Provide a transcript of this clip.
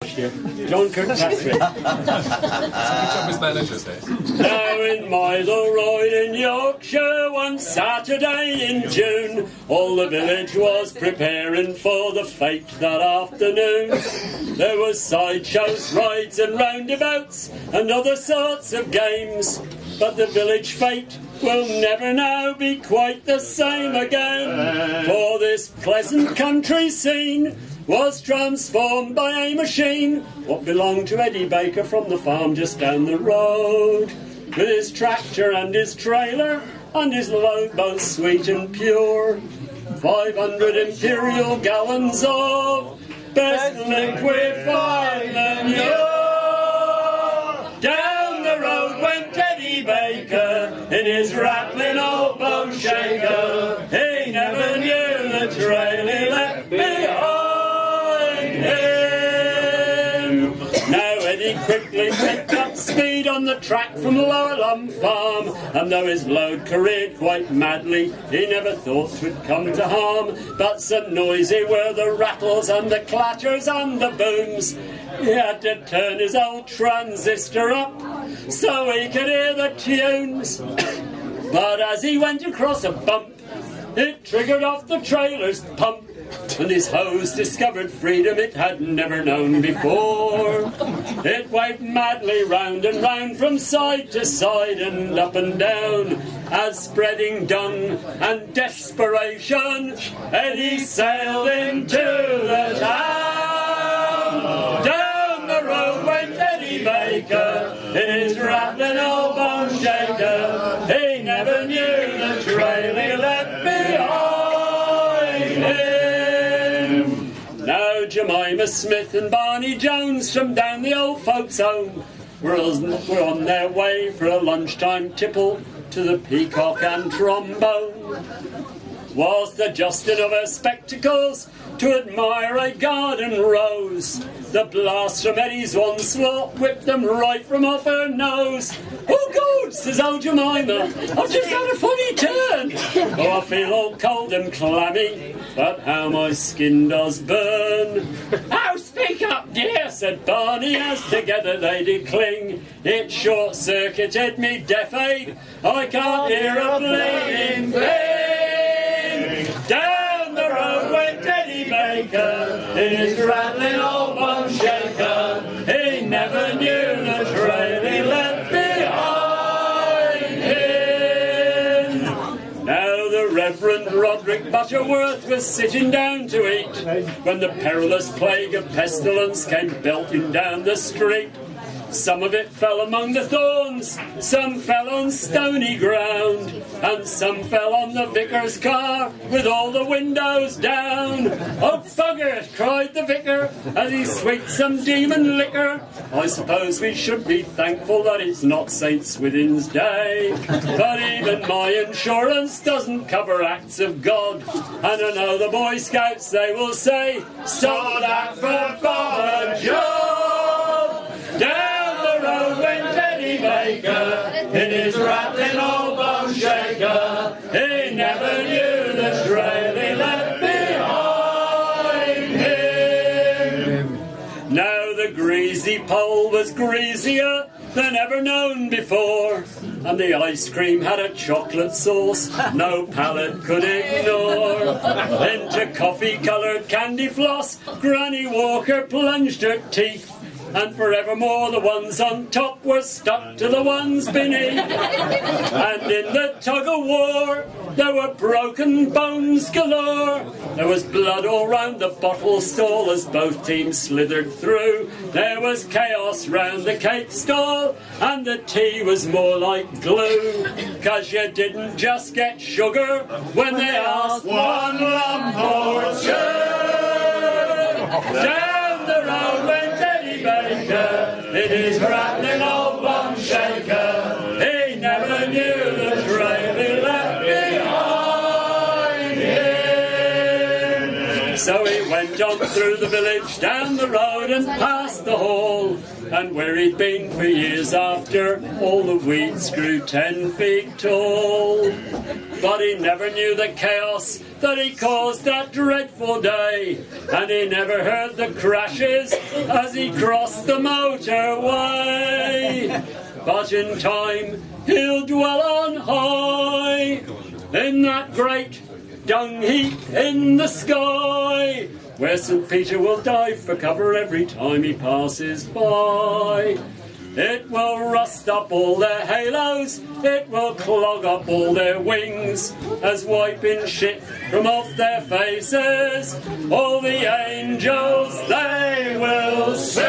John Kirkpatrick. Now in Milo Royd in Yorkshire, one Saturday in June, all the village was preparing for the fete that afternoon. There was sideshows, rides and roundabouts and other sorts of games, but the village fete will never now be quite the same again, for this pleasant country scene was transformed by a machine what belonged to Eddie Baker from the farm just down the road, with his tractor and his trailer and his load both sweet and pure. 500 imperial gallons of best liquefied manure. Down the road went Eddie Baker in his rattling old bone shaker. He never knew the trail he left behind him. Now Eddie quickly picked up speed on the track from Lower Lum Farm, and though his load careered quite madly, he never thought 'twould come to harm. But so noisy were the rattles and the clatters and the booms, he had to turn his old transistor up so he could hear the tunes. But as he went across a bump, it triggered off the trailer's pump, and his hose discovered freedom it had never known before. It waved madly round and round from side to side and up and down, as spreading dung and desperation, Eddie sailed into the town. Down the road went Eddie Baker in his rattling old bone shaker. He never knew the trail he left behind him. Now Jemima Smith and Barney Jones from down the old folks' home were on their way for a lunchtime tipple to the Peacock and Trombone, whilst adjusting of her spectacles to admire a garden rose. The blast from Eddie's onslaught whipped them right from off her nose. "Oh God," says old Jemima, "I've just had a funny turn. Oh, I feel all cold and clammy, but how my skin does burn." "Oh, speak up, dear," said Barney, as together they did cling. "It short-circuited me deaf aid, I can't hear a bleeding thing." Down the road went Eddie Baker in his rattling old bone shaker. He never knew the trail he left behind him. Now the Reverend Roderick Butterworth was sitting down to eat when the perilous plague of pestilence came belting down the street. Some of it fell among the thorns, some fell on stony ground, and some fell on the vicar's car with all the windows down. "Oh, bugger!" cried the vicar as he sweet some demon liquor. "I suppose we should be thankful that it's not St. Swithin's Day, but even my insurance doesn't cover acts of God, and I know the Boy Scouts, they will say, so that for Father Joe." Down the road went Eddie Baker in his rattling old bone shaker. He never knew the trail he left behind him. Now the greasy pole was greasier than ever known before, and the ice cream had a chocolate sauce no palate could ignore. Into coffee-coloured candy floss Granny Walker plunged her teeth, and forevermore the ones on top were stuck to the ones beneath. And in the tug-of-war there were broken bones galore. There was blood all round the bottle stall as both teams slithered through. There was chaos round the cake stall, and the tea was more like glue, 'cause you didn't just get sugar when they asked one lump or two. Down the road went Eddie Baker in his rattling old bone shaker. He never knew the trail he left behind him. So he went on through the village, down the road and past the hall, and where he'd been for years after all the weeds grew 10 feet tall. But he never knew the chaos that he caused that dreadful day, and he never heard the crashes as he crossed the motorway. But in time he'll dwell on high in that great dung heap in the sky, where St. Peter will dive for cover every time he passes by. It will rust up all their halos, it will clog up all their wings, as wiping shit from off their faces, all the angels they will sing.